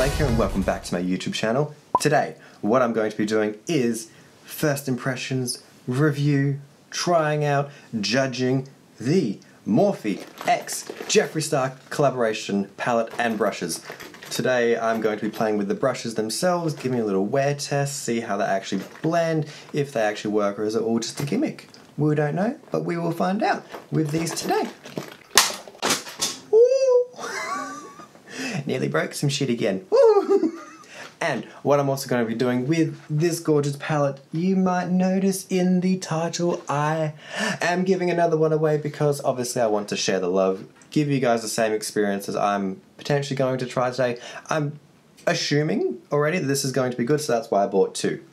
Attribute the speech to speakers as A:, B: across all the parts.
A: Kyalblake here and welcome back to my YouTube channel. Today, what I'm going to be doing is first impressions, review, trying out, judging the Morphe X Jeffree Star collaboration palette and brushes. Today I'm going to be playing with the brushes themselves, giving a little wear test, see how they actually blend, if they actually work, or is it all just a gimmick? We don't know, but we will find out with these today. Nearly broke some shit again. Woo! And what I'm also going to be doing with this gorgeous palette, you might notice in the title, I am giving another one away because obviously I want to share the love, give you guys the same experience as I'm potentially going to try today. I'm assuming already that this is going to be good, so that's why I bought two.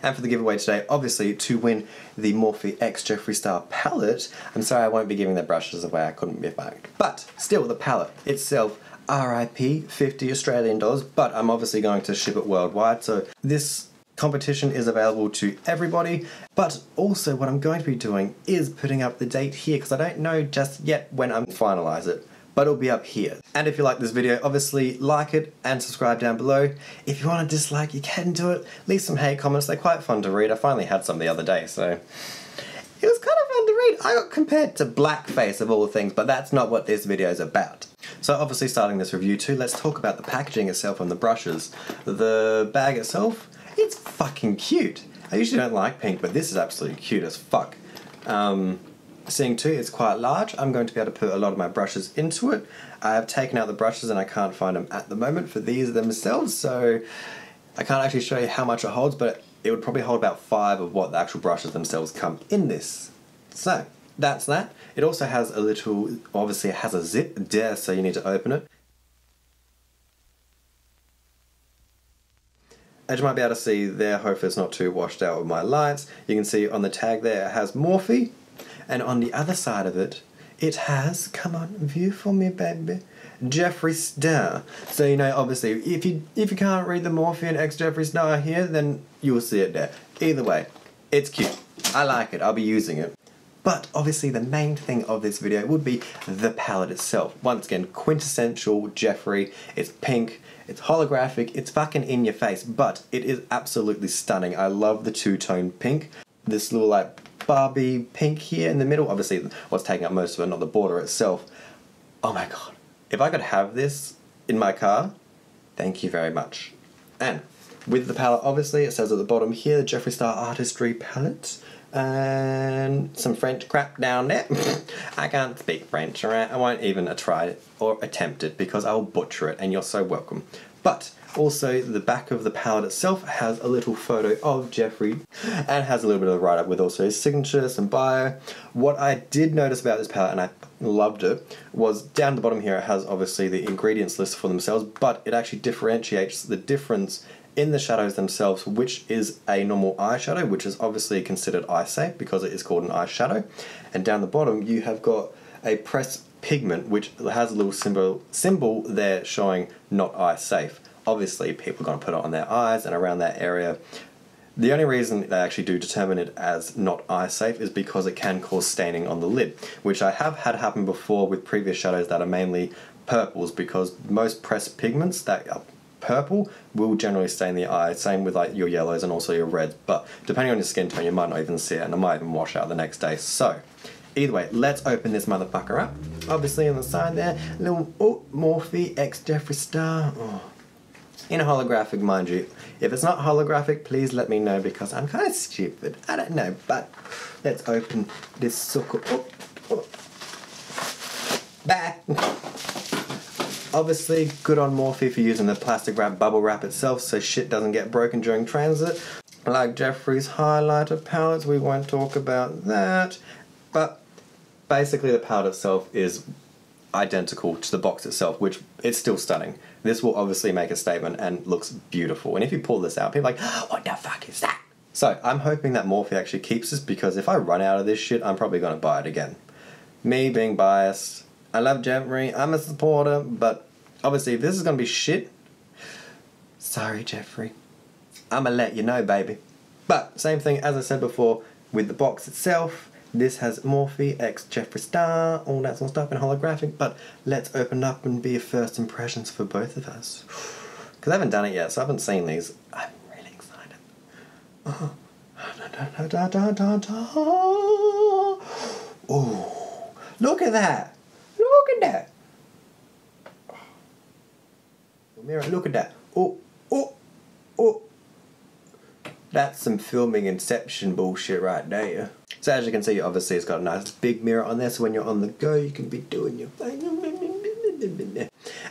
A: And for the giveaway today, obviously, to win the Morphe X Jeffree Star palette, I'm sorry I won't be giving the brushes away, I couldn't be back. But still, the palette itself, RIP, 50 Australian dollars, but I'm obviously going to ship it worldwide, so this competition is available to everybody. But also what I'm going to be doing is putting up the date here, because I don't know just yet when I'm finalize it, but it'll be up here. And if you like this video, obviously like it and subscribe down below. If you want to dislike, you can do it. Leave some hate comments, they're quite fun to read. I finally had some the other day, so it was kind of fun to read. I got compared to blackface of all things, but that's not what this video is about. So obviously starting this review too, let's talk about the packaging itself and the brushes. The bag itself, it's fucking cute. I usually don't like pink, but this is absolutely cute as fuck. Seeing too, it's quite large. I'm going to be able to put a lot of my brushes into it. I have taken out the brushes and I can't find them at the moment for these themselves, so I can't actually show you how much it holds, but it would probably hold about 5 of what the actual brushes themselves come in this. So that's that. It also has a little, obviously it has a zip there, so you need to open it. As you might be able to see there, hopefully it's not too washed out with my lights, you can see on the tag there it has Morphe, and on the other side of it, it has, come on, view for me baby, Jeffree Star. So you know, obviously, if you can't read the Morphe and X Jeffree Star here, then you will see it there. Either way, it's cute. I like it, I'll be using it. But obviously the main thing of this video would be the palette itself. Once again, quintessential Jeffree. It's pink, it's holographic, it's fucking in your face, but it is absolutely stunning. I love the two-tone pink. This little like Barbie pink here in the middle. Obviously what's taking up most of it, not the border itself. Oh my god. If I could have this in my car, thank you very much. And with the palette, obviously, it says at the bottom here, the Jeffree Star Artistry palette. And some French crap down there. I can't speak French, alright? I won't even try it or attempt it because I'll butcher it, and you're so welcome. But also the back of the palette itself has a little photo of Jeffree and has a little bit of a write-up with also his signature, some bio. What I did notice about this palette, and I loved it, was down the bottom here it has obviously the ingredients list for themselves, but it actually differentiates the difference in the shadows themselves, which is a normal eyeshadow, which is obviously considered eye safe because it is called an eyeshadow. And down the bottom you have got a pressed pigment which has a little symbol there showing not eye safe. Obviously people are going to put it on their eyes and around that area. The only reason they actually do determine it as not eye safe is because it can cause staining on the lid, which I have had happen before with previous shadows that are mainly purples, because most pressed pigments that are purple will generally stain the eye, same with like your yellows and also your reds, but depending on your skin tone you might not even see it and it might even wash out the next day. So either way, let's open this motherfucker up. Obviously on the side there, little Morphe X Jeffree Star. In a holographic, mind you. If it's not holographic, please let me know because I'm kind of stupid. I don't know, but let's open this sucker. Back. Obviously, good on Morphe for using the plastic wrap, bubble wrap itself so shit doesn't get broken during transit. Like Jeffree's highlighter palettes, we won't talk about that. But basically the palette itself is identical to the box itself, which it's still stunning. This will obviously make a statement and looks beautiful. And if you pull this out, people are like, oh, what the fuck is that? So I'm hoping that Morphe actually keeps this, because if I run out of this shit, I'm probably going to buy it again. Me being biased, I love Jeffree, I'm a supporter, but obviously if this is going to be shit, sorry Jeffree, I'ma let you know baby. But same thing as I said before with the box itself, this has Morphe X Jeffree Star, all that sort of stuff in holographic, but let's open up and be first impressions for both of us. because I haven't done it yet, so I haven't seen these. I'm really excited. Oh, look at that! Look at that! Mirror, look at that! Oh, oh, oh! That's some filming inception bullshit right there. So as you can see, obviously it's got a nice big mirror on there, so when you're on the go, you can be doing your thing.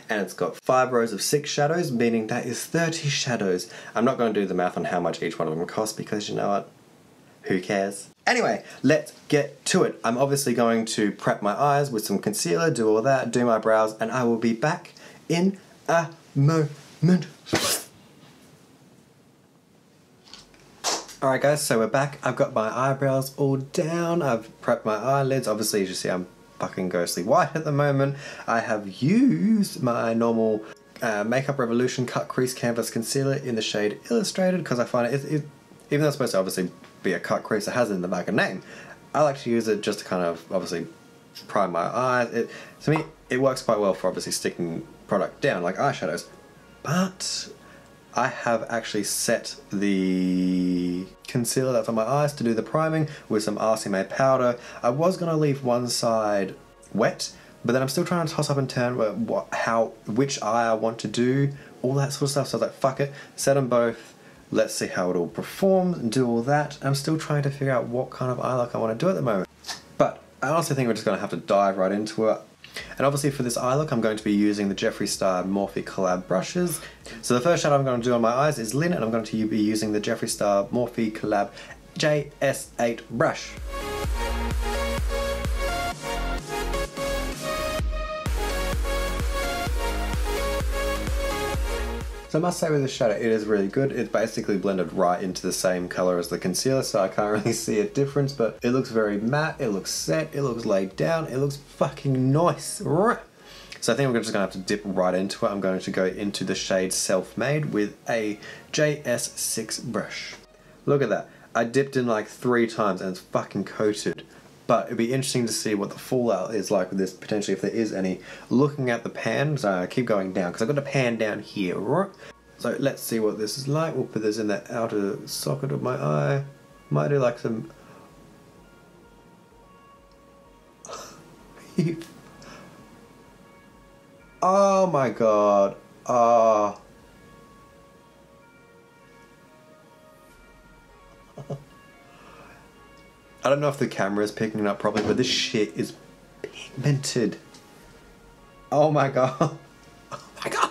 A: And it's got 5 rows of 6 shadows, meaning that is 30 shadows. I'm not going to do the math on how much each one of them costs, because you know what? Who cares? Anyway, let's get to it. I'm obviously going to prep my eyes with some concealer, do all that, do my brows, and I will be back in a moment. Alright guys, so we're back. I've got my eyebrows all down. I've prepped my eyelids. Obviously, as you see, I'm fucking ghostly white at the moment. I have used my normal Makeup Revolution Cut Crease Canvas Concealer in the shade Illustrated, because I find it, even though it's supposed to obviously be a cut crease, it has it in the back of name. I like to use it just to kind of obviously prime my eyes. To me, it works quite well for obviously sticking product down, like eyeshadows. But I have actually set the concealer that's on my eyes to do the priming with some RCMA powder. I was going to leave one side wet, but then I'm still trying to toss up and turn which eye I want to do, all that sort of stuff. So I was like, fuck it, set them both, let's see how it all performs and do all that. I'm still trying to figure out what kind of eye look I want to do at the moment. But I honestly think we're just going to have to dive right into it. And obviously for this eye look, I'm going to be using the Jeffree Star Morphe collab brushes. So the first shadow I'm going to do on my eyes is Lin, and I'm going to be using the Jeffree Star Morphe collab JS8 brush. So I must say with this shadow, it is really good. It's basically blended right into the same color as the concealer, so I can't really see a difference, but it looks very matte, it looks set, it looks laid down, it looks fucking nice. So I think we're just gonna have to dip right into it. I'm going to go into the shade Self-Made with a JS6 brush. Look at that. I dipped in like 3 times and it's fucking coated. But it'd be interesting to see what the fallout is like with this, potentially if there is any. Looking at the pan, so I keep going down, because I've got a pan down here, right? So let's see what this is like. We'll put this in the outer socket of my eye. Might do like some... Oh my god. Oh. I don't know if the camera is picking it up properly, but this shit is pigmented. Oh my god. Oh my god.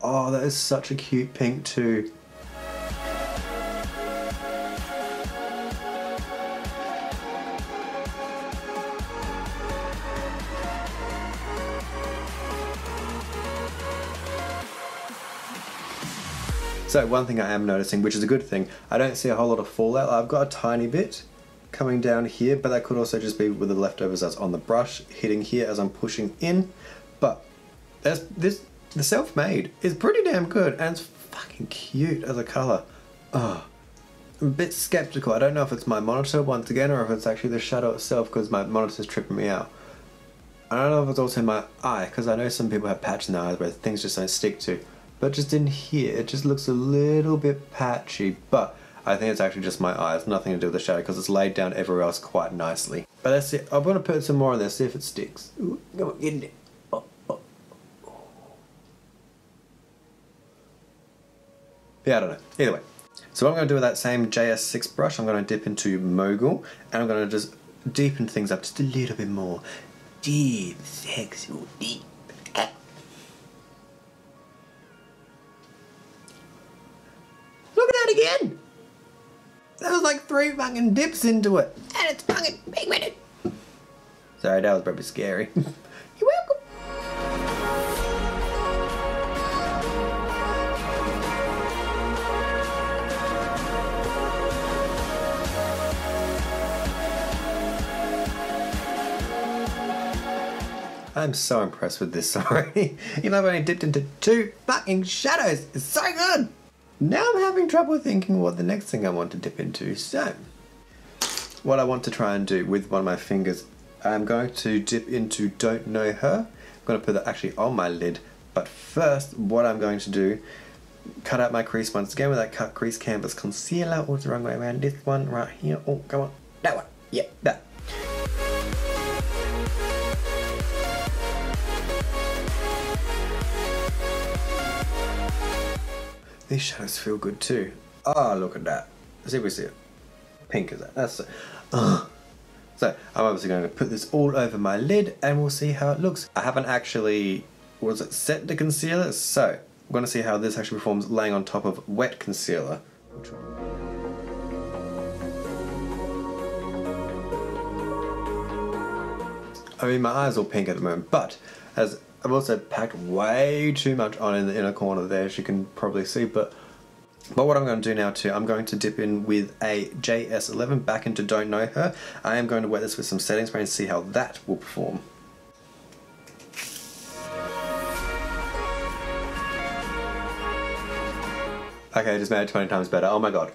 A: Oh, that is such a cute pink too. So one thing I am noticing, which is a good thing, I don't see a whole lot of fallout. I've got a tiny bit coming down here, but that could also just be with the leftovers that's on the brush hitting here as I'm pushing in. But the Self-Made is pretty damn good, and it's fucking cute as a colour. Oh, I'm a bit skeptical. I don't know if it's my monitor once again, or if it's actually the shadow itself, because my monitor's tripping me out. I don't know if it's also my eye, because I know some people have patch in their eyes where things just don't stick to. But just in here, it just looks a little bit patchy, but I think it's actually just my eye. It's nothing to do with the shadow, because it's laid down everywhere else quite nicely. But let's see. I'm going to put some more on there, see if it sticks. Ooh, come on, get in there. Oh, oh, oh. Yeah, I don't know. Either way. So what I'm going to do with that same JS6 brush, I'm going to dip into Mogul, and I'm going to just deepen things up just a little bit more. Deep, sexual, deep. Look at that again! That was like 3 fucking dips into it. And it's fucking pigmented. Sorry, that was probably scary. You're welcome. I'm so impressed with this already. Even though I've only dipped into 2 fucking shadows. It's so good! Now I'm having trouble thinking what the next thing I want to dip into. So, what I want to try and do with one of my fingers, I'm going to dip into Don't Know Her. I'm going to put that actually on my lid, But first, what I'm going to do, cut out my crease once again with that cut crease canvas concealer. Or the wrong way around, this one right here. Oh, come on, that one, yeah, that. These shadows feel good too. Oh, look at that. See if we see it. Pink is that? That's it. So I'm obviously going to put this all over my lid and we'll see how it looks. I haven't actually, set the concealer? So we're going to see how this actually performs laying on top of wet concealer. I mean, my eyes are all pink at the moment, but as I've also packed way too much on in the inner corner there, as you can probably see, but what I'm going to do now too, I'm going to dip in with a JS11 back into Don't Know Her. I am going to wet this with some setting spray and see how that will perform. Okay, I just made it 20 times better. Oh my god.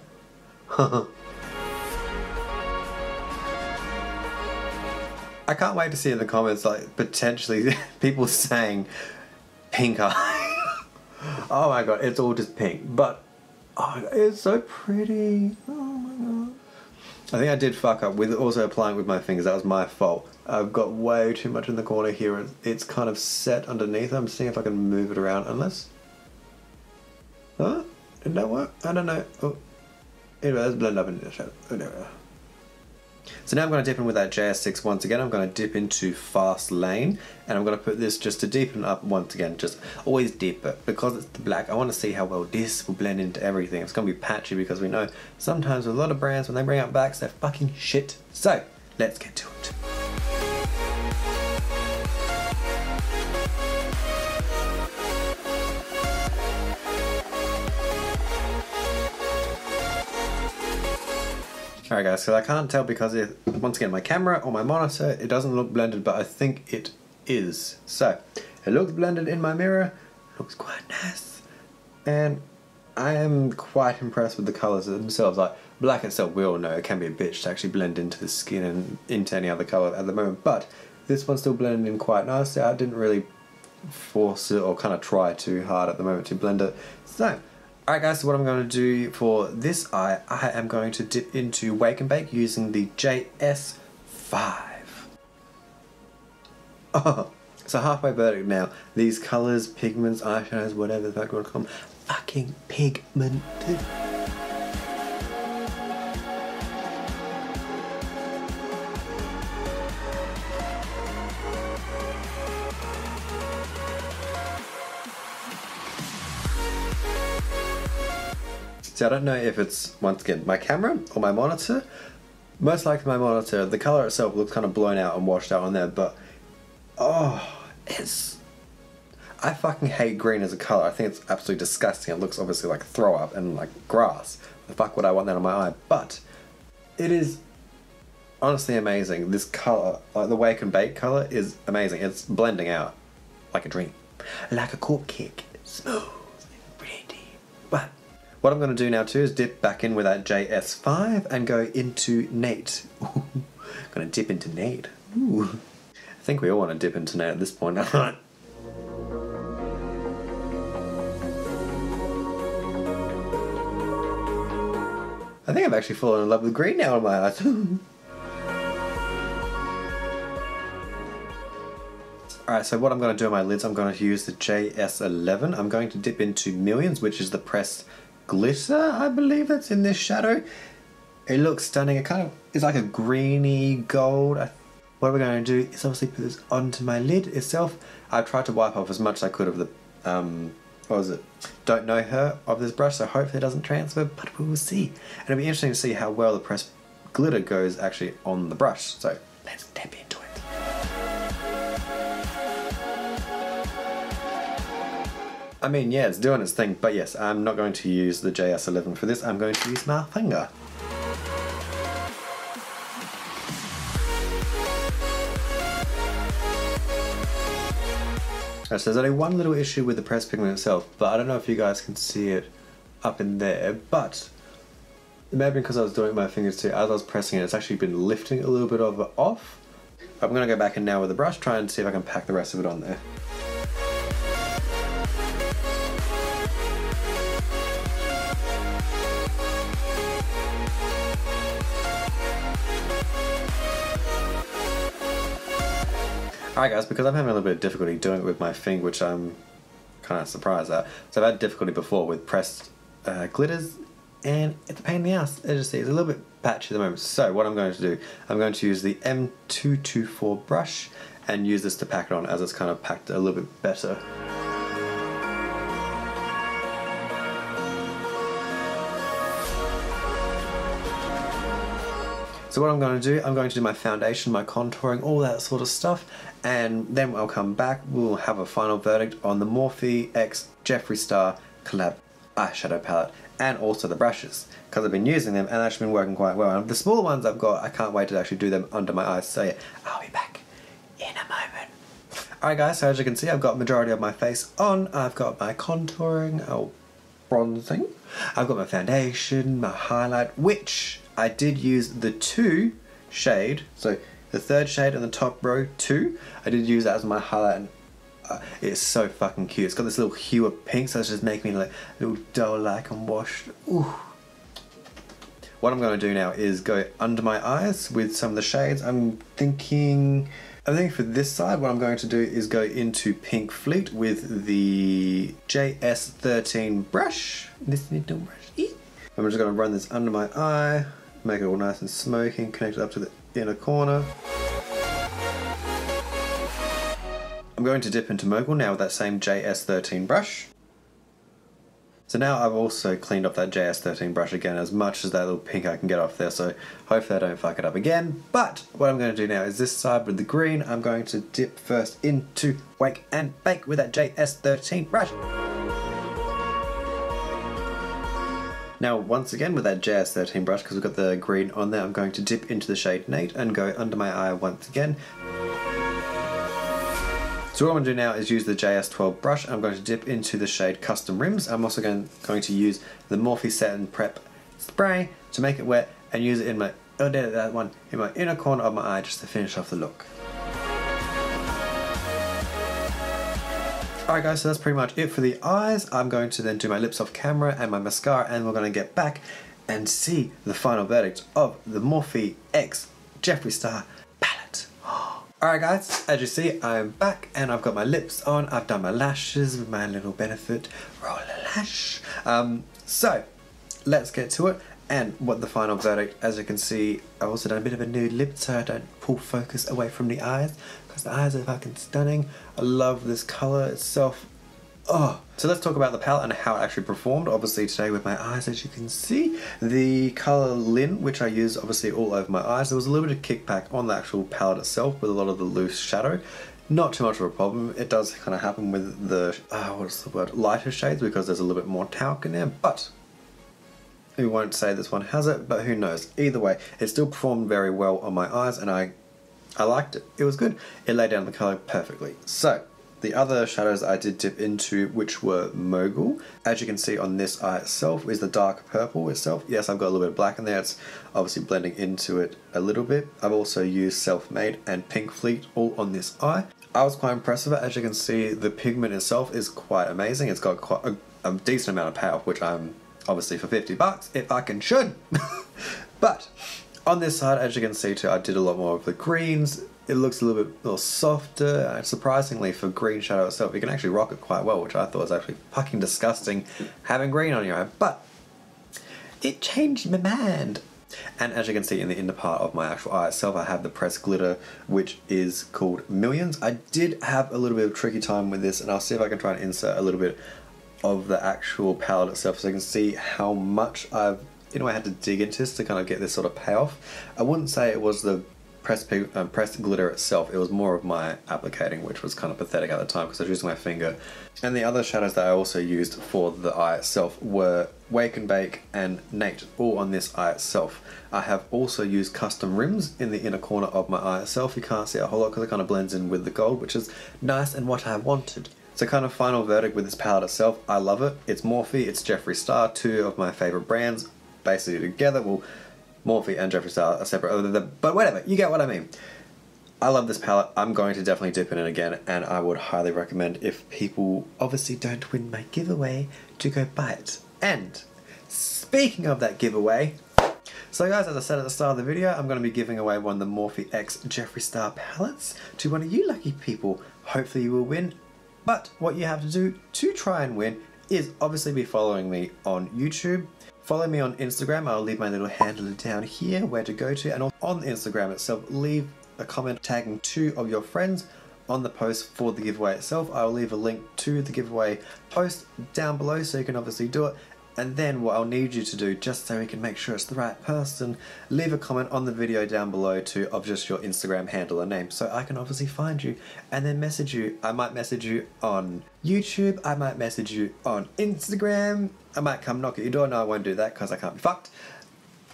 A: I can't wait to see in the comments, like, potentially people saying pink eye. Oh my god, it's all just pink. But, oh, it's so pretty. Oh my god. I think I did fuck up with also applying with my fingers. That was my fault. I've got way too much in the corner here. It's kind of set underneath. I'm seeing if I can move it around. Unless... Huh? Did that work? I don't know. Oh. Anyway, let's blend up into the shadow. Oh, there we are. So now I'm going to dip in with that JS6 once again. I'm going to dip into Fast Lane and I'm going to put this just to deepen up once again. Just always dip it because it's the black. I want to see how well this will blend into everything. It's going to be patchy because we know sometimes with a lot of brands when they bring out blacks they're fucking shit. So let's get to it. Alright guys, so I can't tell because once again my camera or my monitor, it doesn't look blended, but I think it is. So, it looks blended in my mirror, looks quite nice, and I am quite impressed with the colours themselves. Like, black itself, we all know it can be a bitch to actually blend into the skin and into any other colour at the moment, but this one's still blended in quite nicely. I didn't really force it or kind of try too hard at the moment to blend it. So, alright guys, so what I'm going to do for this eye, I am going to dip into Wake and Bake using the JS5. Oh, so halfway verdict now. These colours, pigments, eyeshadows, whatever the fuck you want to call them, fucking pigmented. So I don't know if it's, once again, my camera or my monitor. Most likely my monitor. The colour itself looks kind of blown out and washed out on there, but oh, I fucking hate green as a colour. I think it's absolutely disgusting. It looks obviously like throw up and like grass. The fuck would I want that on my eye? But it is honestly amazing. This colour, like the Wake and Bake colour, is amazing. It's blending out like a dream. Like a cupcake. Smooth and pretty. But what I'm going to do now too is dip back in with that JS5 and go into Nate. Ooh, gonna dip into Nate. Ooh. I think we all want to dip into Nate at this point. I think I've actually fallen in love with green now in my eyes. Alright, so what I'm going to do on my lids, I'm going to use the JS11. I'm going to dip into Millions, which is the pressed glitter, I believe that's in this shadow. It looks stunning. It kind of is like a greeny gold. What we're going to do is obviously put this onto my lid itself. I've tried to wipe off as much as I could of the, what was it? Don't Know Her of this brush, so hopefully it doesn't transfer, but we will see. And it'll be interesting to see how well the pressed glitter goes actually on the brush. So let's dip into it. I mean, yeah, it's doing its thing, but yes, I'm not going to use the JS11 for this. I'm going to use my finger. So there's only one little issue with the pressed pigment itself, but I don't know if you guys can see it up in there, but it may have been because I was doing it with my fingers too. As I was pressing it, it's actually been lifting a little bit of it off. I'm going to go back in now with the brush, try and see if I can pack the rest of it on there. Alright guys, because I'm having a little bit of difficulty doing it with my finger, which I'm kind of surprised at. So I've had difficulty before with pressed glitters, and it's a pain in the ass. As you see, it's a little bit patchy at the moment. So what I'm going to do, I'm going to use the M224 brush and use this to pack it on, as it's kind of packed a little bit better. So what I'm going to do, I'm going to do my foundation, my contouring, all that sort of stuff, and then I'll come back, we'll have a final verdict on the Morphe X Jeffree Star collab eyeshadow palette, and also the brushes, because I've been using them and they've actually been working quite well. And the smaller ones I've got, I can't wait to actually do them under my eyes, so yeah, I'll be back in a moment. Alright guys, so as you can see, I've got majority of my face on, I've got my contouring, bronzing, I've got my foundation, my highlight, which I did use the 2 shade, so the 3rd shade in the top row 2, I did use that as my highlight, and it's so fucking cute. It's got this little hue of pink, so it's just making me like a little dough-like and washed. Ooh. What I'm going to do now is go under my eyes with some of the shades. I think for this side, what I'm going to do is go into Pink Fleet with the JS13 brush. This little brush. I'm just going to run this under my eye, make it all nice and smoky, and connect it up to the inner corner. I'm going to dip into Mogul now with that same JS13 brush. So now I've also cleaned up that JS13 brush again, as much as that little pink I can get off there, so hopefully I don't fuck it up again. But what I'm going to do now is this side with the green, I'm going to dip first into Wake and Bake with that JS13 brush. Now once again with that JS13 brush, because we've got the green on there, I'm going to dip into the shade Nate and go under my eye once again. So what I'm going to do now is use the JS12 brush. I'm going to dip into the shade Custom Rims. I'm also going to use the Morphe Satin Prep spray to make it wet and use it in my inner corner of my eye just to finish off the look. Alright guys, so that's pretty much it for the eyes. I'm going to then do my lips off camera and my mascara, and we're going to get back and see the final verdict of the Morphe X Jeffree Star palette. Alright guys, as you see, I'm back and I've got my lips on. I've done my lashes with my little Benefit roller lash. So let's get to it and what the final verdict. As you can see, I've also done a bit of a nude lip so I don't pull focus away from the eyes, because the eyes are fucking stunning. I love this colour itself. Oh, so let's talk about the palette and how it actually performed. Obviously today with my eyes, as you can see, the colour Lin, which I use obviously all over my eyes, there was a little bit of kickback on the actual palette itself with a lot of the loose shadow. Not too much of a problem. It does kind of happen with the, lighter shades, because there's a little bit more talc in there, but we won't say this one has it, but who knows. Either way, it still performed very well on my eyes, and I liked it. It was good. It laid down the colour perfectly. So the other shadows I did dip into, which were Mogul, as you can see on this eye itself, is the dark purple itself. Yes, I've got a little bit of black in there. It's obviously blending into it a little bit. I've also used Self-Made and Pink Fleet all on this eye. I was quite impressed with it. As you can see, the pigment itself is quite amazing. It's got quite a decent amount of payoff, which I'm obviously for 50 bucks, if I can should. But on this side, as you can see too, I did a lot more of the greens. It looks a little bit more softer, and surprisingly for green shadow itself, you can actually rock it quite well, which I thought was actually fucking disgusting having green on your eye, but it changed my mind. And as you can see in the inner part of my actual eye itself, I have the pressed glitter, which is called Millions. I did have a little bit of a tricky time with this, and I'll see if I can try and insert a little bit of the actual palette itself so you can see how much I've had to dig into this to kind of get this sort of payoff. I wouldn't say it was the pressed glitter itself, it was more of my applicating, which was kind of pathetic at the time because I was using my finger. And the other shadows that I also used for the eye itself were Wake and Bake and Nate, all on this eye itself. I have also used Custom Rims in the inner corner of my eye itself. You can't see a whole lot because it kind of blends in with the gold, which is nice and what I wanted. So kind of final verdict with this palette itself, I love it. It's Morphe, it's Jeffree Star, two of my favourite brands, basically together. Well, Morphe and Jeffree Star are separate, but whatever, you get what I mean. I love this palette. I'm going to definitely dip in it again, and I would highly recommend, if people obviously don't win my giveaway, to go buy it. And speaking of that giveaway, So guys, as I said at the start of the video, I'm going to be giving away one of the Morphe X Jeffree Star palettes to one of you lucky people. Hopefully you will win, but what you have to do to try and win is obviously be following me on YouTube. Follow me on Instagram, I'll leave my little handle down here where to go to, and on Instagram itself, leave a comment tagging 2 of your friends on the post for the giveaway itself. I'll leave a link to the giveaway post down below so you can obviously do it. And then what I'll need you to do, just so we can make sure it's the right person, leave a comment on the video down below of just your Instagram handle and name, so I can obviously find you and then message you. I might message you on YouTube, I might message you on Instagram, I might come knock at your door. No, I won't do that because I can't be fucked.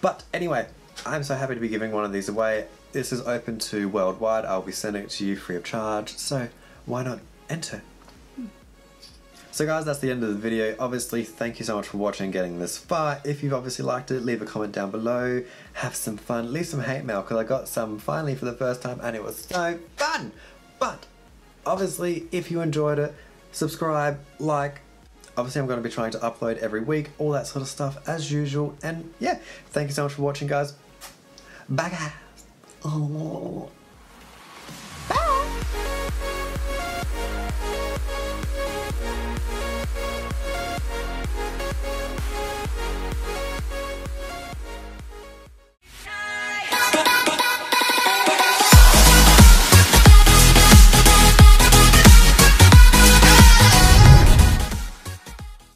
A: But anyway, I'm so happy to be giving one of these away. This is open to worldwide. I'll be sending it to you free of charge, so why not enter? So guys, that's the end of the video. Obviously, thank you so much for watching and getting this far. If you've obviously liked it, leave a comment down below. Have some fun. Leave some hate mail, because I got some finally for the first time and it was so fun. But obviously, if you enjoyed it, subscribe, like. Obviously, I'm going to be trying to upload every week, all that sort of stuff as usual. And yeah, thank you so much for watching, guys. Bye, guys. Oh. Bye.